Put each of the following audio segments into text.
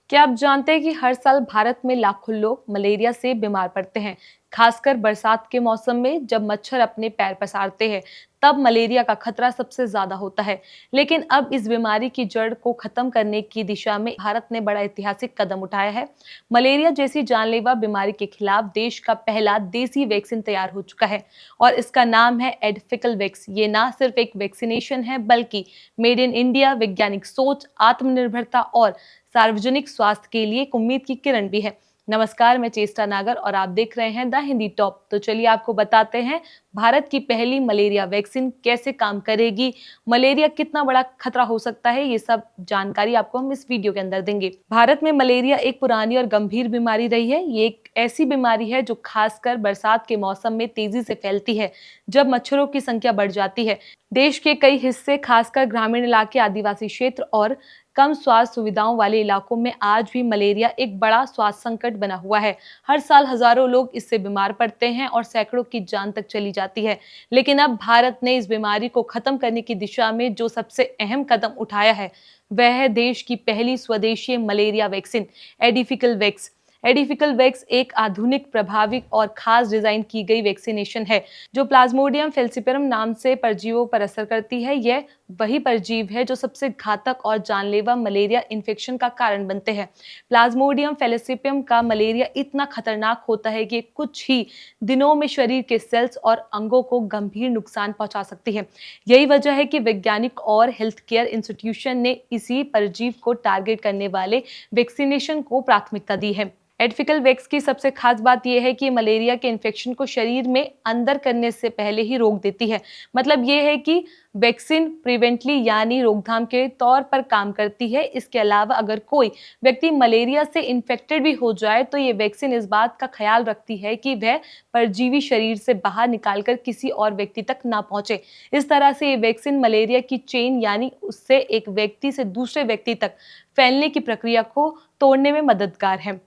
क्या आप जानते हैं कि हर साल भारत में लाखों लोग मलेरिया से बीमार पड़ते हैं। खासकर बरसात के मौसम में जब मच्छर अपने पैर पसारते हैं, तब मलेरिया का खतरा सबसे ज्यादा होता है। लेकिन अब इस बीमारी की जड़ को खत्म करने की दिशा में भारत ने बड़ा ऐतिहासिक कदम उठाया है। मलेरिया जैसी जानलेवा बीमारी के खिलाफ देश का पहला देसी वैक्सीन तैयार हो चुका है और इसका नाम है एडफिकल वैक्स। ये ना सिर्फ एक वैक्सीनेशन है, बल्कि मेड इन इंडिया, वैज्ञानिक सोच, आत्मनिर्भरता और सार्वजनिक स्वास्थ्य के लिए एक उम्मीद की किरण भी है। नमस्कार, मैं चेष्टा नागर और आप देख रहे हैं द हिंदी टॉप। तो चलिए आपको बताते हैं भारत की पहली मलेरिया वैक्सीन कैसे काम करेगी, मलेरिया कितना बड़ा खतरा हो सकता है, ये सब जानकारी आपको हम इस वीडियो के अंदर देंगे। भारत में मलेरिया एक पुरानी और गंभीर बीमारी रही है। ये एक ऐसी बीमारी है जो खासकर बरसात के मौसम में तेजी से फैलती है, जब मच्छरों की संख्या बढ़ जाती है। देश के कई हिस्से, खासकर ग्रामीण इलाके, आदिवासी क्षेत्र और कम स्वास्थ्य सुविधाओं वाले इलाकों में आज भी मलेरिया एक बड़ा स्वास्थ्य संकट बना हुआ है। हर साल हजारों लोग इससे बीमार पड़ते हैं और सैकड़ों की जान तक चली जाती है। लेकिन अब भारत ने इस बीमारी को खत्म करने की दिशा में जो सबसे अहम कदम उठाया है, वह है देश की पहली स्वदेशी मलेरिया वैक्सीन एडिफिकल वैक्स। एडिफिकल वैक्स एक आधुनिक, प्रभावी और खास डिजाइन की गई वैक्सीनेशन है जो प्लाज्मोडियम फेल्सिपेरम नाम से परजीवों पर असर करती है। यह वही परजीव है जो सबसे घातक और जानलेवा मलेरिया इन्फेक्शन का कारण बनते हैं। प्लाज्मोडियम फेल्सिपियम का मलेरिया इतना खतरनाक होता है कि कुछ ही दिनों में शरीर के सेल्स और अंगों को गंभीर नुकसान पहुंचा सकती है। यही वजह है कि वैज्ञानिक और हेल्थ केयर इंस्टीट्यूशन ने इसी परजीव को टारगेट करने वाले वैक्सीनेशन को प्राथमिकता दी है। एडफिकल वैक्स की सबसे खास बात यह है कि मलेरिया के इन्फेक्शन को शरीर में अंदर करने से पहले ही रोक देती है। मतलब यह है कि वैक्सीन प्रिवेंटली यानी रोकथाम के तौर पर काम करती है। इसके अलावा अगर कोई व्यक्ति मलेरिया से इन्फेक्टेड भी हो जाए तो ये वैक्सीन इस बात का ख्याल रखती है कि वह परजीवी शरीर से बाहर निकालकर किसी और व्यक्ति तक ना पहुंचे। इस तरह से ये वैक्सीन मलेरिया की चेन यानी उससे एक व्यक्ति से दूसरे व्यक्ति तक फैलने की प्रक्रिया को तोड़ने में मददगार है।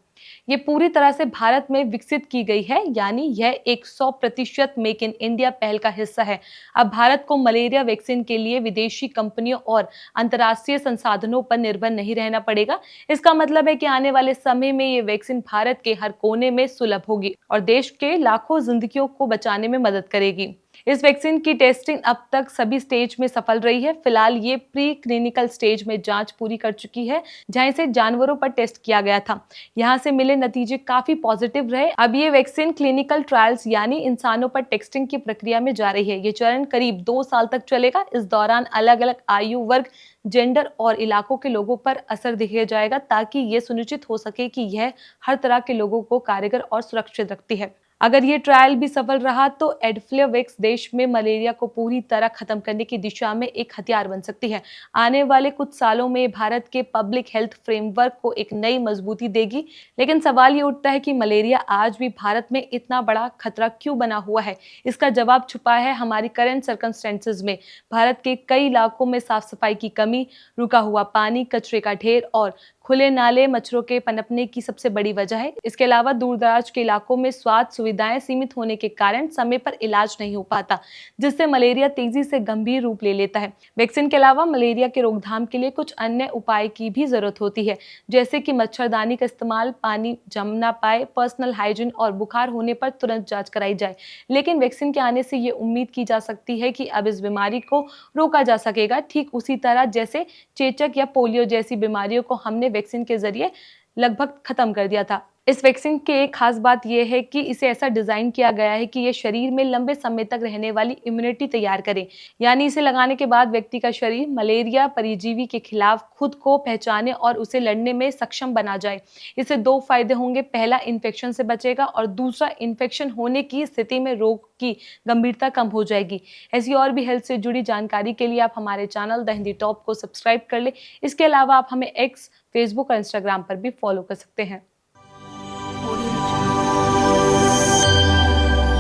ये पूरी तरह से भारत में विकसित की गई है, यानी यह एक 100% मेक इन इंडिया पहल का हिस्सा है। अब भारत को मलेरिया वैक्सीन के लिए विदेशी कंपनियों और अंतर्राष्ट्रीय संसाधनों पर निर्भर नहीं रहना पड़ेगा। इसका मतलब है कि आने वाले समय में ये वैक्सीन भारत के हर कोने में सुलभ होगी और देश के लाखों जिंदगियों को बचाने में मदद करेगी। इस वैक्सीन की टेस्टिंग अब तक सभी स्टेज में सफल रही है। फिलहाल ये प्री क्लिनिकल स्टेज में जांच पूरी कर चुकी है, जहां इसे जानवरों पर टेस्ट किया गया था। यहां से मिले नतीजे काफी पॉजिटिव रहे। अब ये वैक्सीन क्लिनिकल ट्रायल्स यानी इंसानों पर टेस्टिंग की प्रक्रिया में जा रही है। ये चरण करीब 2 साल तक चलेगा। इस दौरान अलग अलग आयु वर्ग, जेंडर और इलाकों के लोगों पर असर दिखाया जाएगा, ताकि ये सुनिश्चित हो सके कि यह हर तरह के लोगों को कारगर और सुरक्षित रखती है। अगर ये ट्रायल भी सफल रहा तो एडफ्लेवैक्स देश में मलेरिया को पूरी तरह खत्म करने की दिशा में एक हथियार बन सकती है। आने वाले कुछ सालों में भारत के पब्लिक हेल्थ फ्रेमवर्क को एक नई मजबूती देगी। लेकिन सवाल ये उठता है कि मलेरिया आज भी भारत में इतना बड़ा खतरा क्यों बना हुआ है। इसका जवाब छुपा है हमारी करंट सर्कमस्टेंसेज में। भारत के कई इलाकों में साफ सफाई की कमी, रुका हुआ पानी, कचरे का ढेर और खुले नाले मच्छरों के पनपने की सबसे बड़ी वजह है। इसके अलावा दूरदराज के इलाकों में स्वास्थ्य सुविधाएं सीमित होने के कारण समय पर इलाज नहीं हो पाता, जिससे मलेरिया तेजी से गंभीर रूप ले लेता है। वैक्सीन के अलावा मलेरिया के रोकथाम के लिए कुछ अन्य उपाय की भी जरूरत होती है, जैसे कि मच्छरदानी का इस्तेमाल, पानी जम ना पाए, पर्सनल हाइजीन और बुखार होने पर तुरंत जांच कराई जाए। लेकिन वैक्सीन के आने से ये उम्मीद की जा सकती है कि अब इस बीमारी को रोका जा सकेगा, ठीक उसी तरह जैसे चेचक या पोलियो जैसी बीमारियों को हमने वैक्सीन के जरिए लगभग खत्म कर दिया था। इस वैक्सीन की एक खास बात यह है कि इसे ऐसा डिजाइन किया गया है कि यह शरीर में लंबे समय तक रहने वाली इम्यूनिटी तैयार करे। यानी इसे लगाने के बाद व्यक्ति का शरीर मलेरिया परजीवी के खिलाफ खुद को पहचाने और उसे लड़ने में सक्षम बना जाए। इससे 2 फायदे होंगे। पहला, इन्फेक्शन से बचेगा और दूसरा, इन्फेक्शन होने की स्थिति में रोग की गंभीरता कम हो जाएगी। ऐसी और भी हेल्थ से जुड़ी जानकारी के लिए आप हमारे चैनल द हिंदी टॉप को सब्सक्राइब कर ले। इसके अलावा आप हमें एक्स, फेसबुक और इंस्टाग्राम पर भी फॉलो कर सकते हैं।